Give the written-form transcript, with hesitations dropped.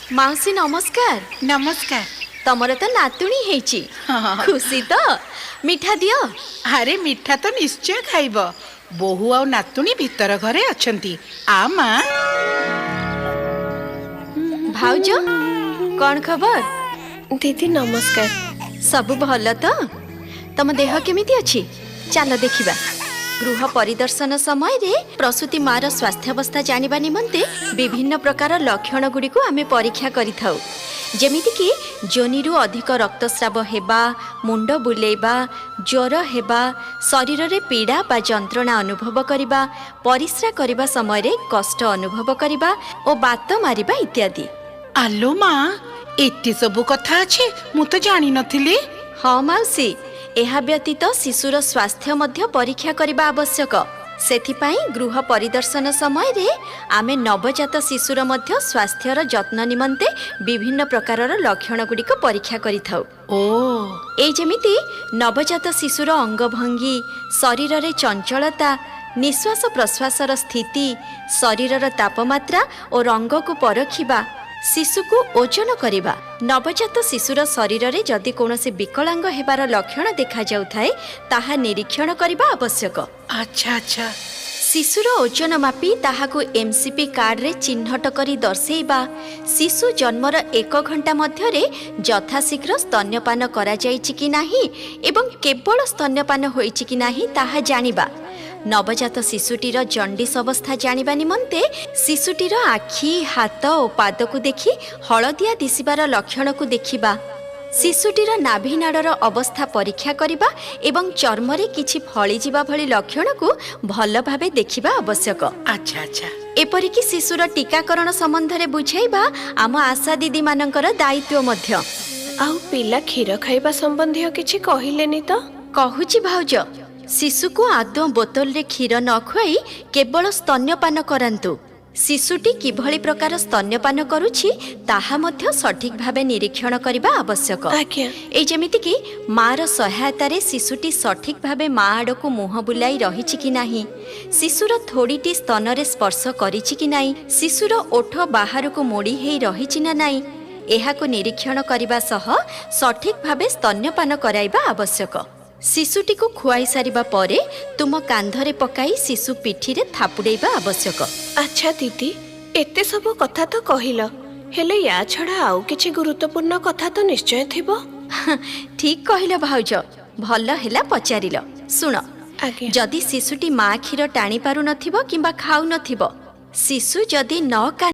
माउसी नमस्कार। नमस्कार। तमर तो नातुणी हेची खुशी तो मिठा दियो। अरे मिठा तो निश्चय खाइब। बोहू आ नातुणी भीतर घरे अछंती। आ माँ। भाउज कौन खबर? दीदी नमस्कार। सब भल तो? तम देह केमिति अछि? चल देखिबा। गृह परिदर्शन समय रे प्रसूति मार स्वास्थ्यावस्था जानिबा निमंते विभिन्न प्रकार लक्षण गुडी को आमे परीक्षा करिथाउ। जेमिति कि जोनिरु अधिक रक्तस्राव हेबा, मुंड बुलेबा, ज्वर हेबा, शरीर रे पीड़ा बा जंत्रणा अनुभव करिबा, परिस्रा करिबा समय रे कष्ट अनुभव करिबा ओ बात मारिबा इत्यादि। आलो माँ, एते सब कथा अछि मु तो जानि नथिली। हाँ माउसी, एहा व्यतीत शिशुर स्वास्थ्य मध्य परीक्षा करिबा आवश्यक। सेथिपाई गृह परिदर्शन समय रे आमे नवजात शिशुर मध्य स्वास्थ्यर जत्न निमंते विभिन्न प्रकारर लक्षण गुडी को परीक्षा करिथाउ। ओ ए जेमिति नवजात शिशुर अंगभंगी, शरीर रे चंचलता, निश्वास प्रश्वासर स्थिति, शरीरर तापमात्रा और रंग को परखिबा, शिशु को ओजन करिबा। नवजात शिशुर शरीर रे जदि कोनोसी विकलांग हेबार लक्षण देखा जाउथाय ताहा निरीक्षण करिबा आवश्यक। अच्छा अच्छा। शिशुर ओजन मापी ताहाको एमसीपी कार्ड रे चिन्हट करी दर्शेइबा। शिशु जन्मर 1 घंटा मध्य रे यथाशीघ्र स्तन्यपान करा जाइछि कि नाही एवं केवल स्तन्यपान होइछि कि नाही ताहा जानिबा। नवजात शिशुटीर जंडिस अवस्था जानिबा निमंते शिशुटीर आखि, हाथ और पाद को देखि हलदिया दिसिबार लक्षण को देखिबा। शिशुटीर नाभिनाड़र अवस्था परीक्षा करिबा एवं चर्म रे किछि फळी जिबा भली लक्षण को भल भाबे देखिबा आवश्यक। अच्छा अच्छा। एपरि कि शिशुर टीकाकरण संबंध रे बुझाइबा आम आशा दीदी मानकर दायित्व मध्य। आउ पिला क्षीर खाइबा संबंधी किछि कहिलेनी तो? कहूची भाउज, शिशु को आदौ बोतल रे क्षीर न खुआई केवल स्तन्यपान करांतु। शिशुटी किभली प्रकार स्तन्यपान करुछि ताहा मध्य सठिक भावे निरीक्षण करिबा आवश्यक। आज्ञा। ए जेमिति कि मार सहायता रे शिशुटी सठिक भावे मा आडको मुह बुलाई रहिछि कि नाही, शिशुर थोड़ीटी स्तन रे स्पर्श करिछि कि नाही, शिशुर ओठ बाहर को मोड़ी हेई रहिछि ना नाही, एहाको निरीक्षण करिबा सह सठिक भावे स्तन्यपान कराइबा आवश्यक। शिशुटी को खुआई सारिबा परे तुम कांधरे पकाई शिशु पिठी रे थापुडेइबा आवश्यक। अच्छा दीदी, एते सब कथा तो कहिल, हेले या छड़ा आउ किछि गुरुत्वपूर्ण कथा तो निश्चय थिबो। ठीक कहिल भाउज, भल हेला पचारिल। सुन, आज्ञा। जदि शिशुटी मा क्षीर टाणी पारु नथिबो किंबा खाउ नथिबो, शिशु जदि न